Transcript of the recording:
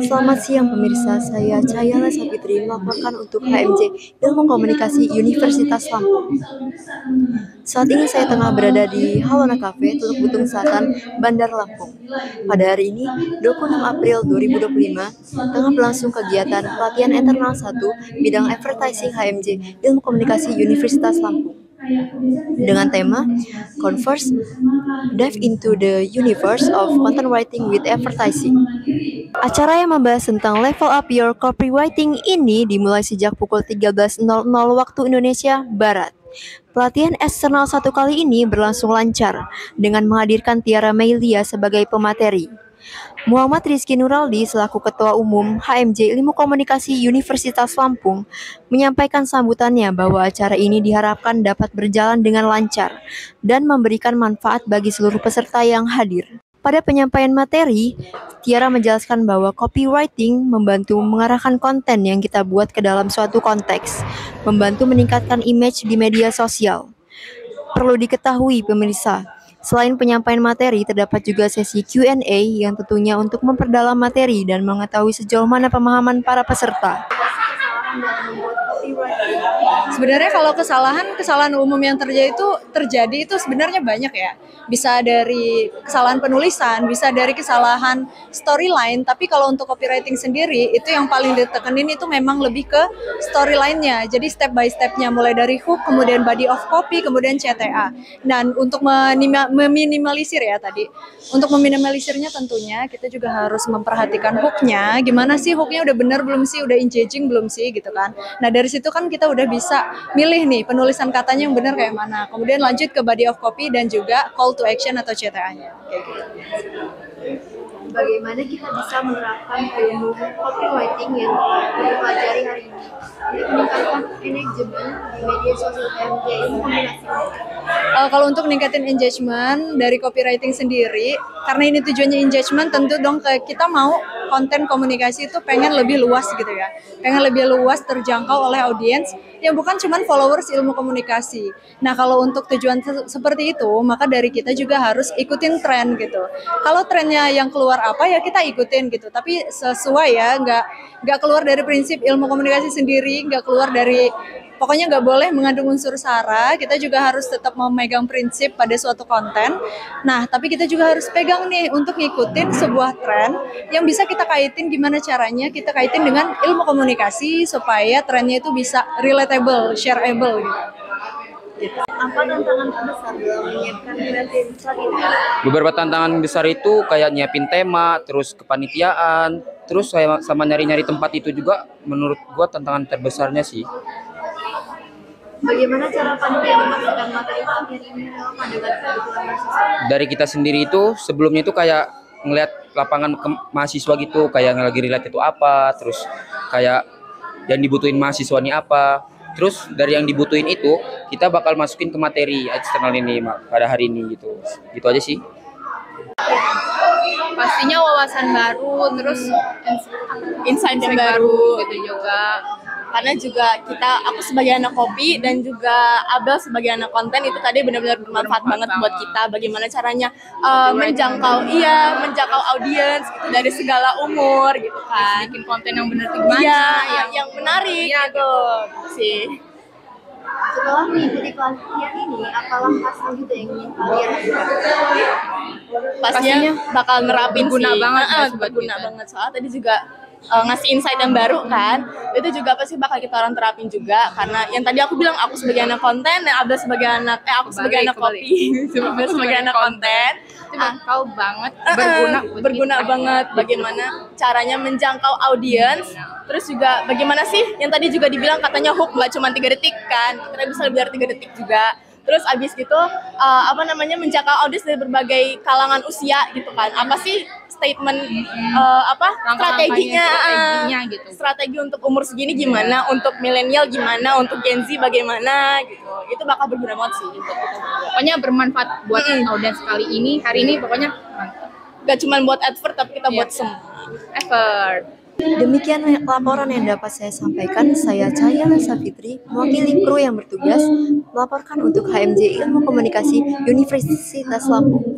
Selamat siang pemirsa, saya Cahayala Savitri melaporkan untuk HMJ Ilmu Komunikasi Universitas Lampung. Saat ini saya tengah berada di Halona Cafe, Teluk Butung Selatan, Bandar Lampung. Pada hari ini, 26 April 2025, tengah berlangsung kegiatan pelatihan internal 1 bidang advertising HMJ Ilmu Komunikasi Universitas Lampung. Dengan tema Converse, Dive into the Universe of Content Writing with Advertising. Acara yang membahas tentang level up your copywriting ini dimulai sejak pukul 13.00 waktu Indonesia Barat. Pelatihan eksternal 1 kali ini berlangsung lancar dengan menghadirkan Tiara Meilia sebagai pemateri. Muhammad Rizky Nuraldi selaku Ketua Umum HMJ Ilmu Komunikasi Universitas Lampung menyampaikan sambutannya bahwa acara ini diharapkan dapat berjalan dengan lancar dan memberikan manfaat bagi seluruh peserta yang hadir. Pada penyampaian materi, Tiara menjelaskan bahwa copywriting membantu mengarahkan konten yang kita buat ke dalam suatu konteks, membantu meningkatkan image di media sosial. Perlu diketahui pemirsa, selain penyampaian materi, terdapat juga sesi Q&A yang tentunya untuk memperdalam materi dan mengetahui sejauh mana pemahaman para peserta. Sebenarnya kalau kesalahan umum yang terjadi itu sebenarnya banyak ya. Bisa dari kesalahan penulisan, bisa dari kesalahan storyline, tapi kalau untuk copywriting sendiri itu yang paling ditekenin itu memang lebih ke storyline-nya. Jadi step by step-nya mulai dari hook, kemudian body of copy, kemudian CTA. Dan untuk meminimalisir ya tadi. Untuk meminimalisirnya tentunya kita juga harus memperhatikan hook-nya. Gimana sih hook-nya udah benar belum sih, udah engaging belum sih gitu kan. Nah dari situ kan kita udah bisa milih nih penulisan katanya yang benar kayak mana. Kemudian lanjut ke body of copy dan juga call to action atau CTA-nya. Kayak gitu. Bagaimana kita bisa menerapkan ilmu copywriting yang kita pelajari hari ini untuk meningkatkan engagement di media sosial HMJ Ilmu Komunikasi? Kalau untuk meningkatin engagement dari copywriting sendiri, karena ini tujuannya engagement, tentu dong kita mau konten komunikasi itu pengen lebih luas gitu ya, pengen lebih luas terjangkau oleh audiens yang bukan cuma followers ilmu komunikasi. Nah kalau untuk tujuan seperti itu, maka dari kita juga harus ikutin tren gitu. Kalau trennya yang keluar apa ya kita ikutin gitu, tapi sesuai ya, nggak keluar dari prinsip ilmu komunikasi sendiri, nggak keluar dari pokoknya nggak boleh mengandung unsur sara. Kita juga harus tetap memegang prinsip pada suatu konten. Nah, tapi kita juga harus pegang nih untuk ngikutin sebuah tren yang bisa kita kaitin gimana caranya kita kaitin dengan ilmu komunikasi supaya trennya itu bisa relatable, shareable gitu. Apa tantangan terbesar dalam menyiapkan pelatihan saat ini? Beberapa tantangan besar itu kayak nyiapin tema, terus kepanitiaan, terus sama nyari-nyari tempat itu juga menurut gua tantangan terbesarnya sih. Bagaimana cara panitia memastikan materi pelatihan ini relevan dengan kebutuhan mahasiswa? Dari kita sendiri itu sebelumnya itu kayak ngelihat lapangan mahasiswa gitu, kayak lagi relate itu apa, terus kayak yang dibutuhin mahasiswa ini apa. Terus dari yang dibutuhin itu kita bakal masukin ke materi eksternal ini pada hari ini gitu. Gitu aja sih. Pastinya wawasan baru, terus insight yang baru gitu juga. Karena juga aku sebagai anak kopi dan juga Abel sebagai anak konten itu tadi benar-benar bermanfaat banget buat kita. Bagaimana caranya menjangkau audiens gitu, dari segala umur gitu kan. Bikin konten yang benar gimana? Iya, yang menarik gitu sih. Setelah mengikuti pelatihan ini, apa langkah selanjutnya yang ingin kalian lakukan? Pastinya bakal nerapin berguna sih. banget buat berguna kita. banget soalnya tadi juga ngasih insight yang baru kan, itu juga pasti bakal kita orang terapin juga. Karena yang tadi aku bilang aku sebagai anak konten dan Abel sebagai anak kopi sebagai anak konten Kau banget berguna banget bagaimana caranya menjangkau audiens. Terus juga bagaimana sih yang tadi juga dibilang katanya hook nggak cuma 3 detik kan, kita bisa lebih dari 3 detik juga. Terus abis gitu menjangkau audiens dari berbagai kalangan usia gitu kan. Apa sih statement strateginya gitu. Strategi untuk umur segini gimana, untuk milenial gimana, untuk Gen Z bagaimana gitu. Itu bakal berguna banget sih buat kita berdua. Pokoknya bermanfaat buat audiens kali ini, hari ini pokoknya mantap. Gak cuma buat advert tapi kita buat semua. Effort. Demikian laporan yang dapat saya sampaikan. Saya Cahayala Savitri, mewakili kru yang bertugas melaporkan untuk HMJ Ilmu Komunikasi Universitas Lampung.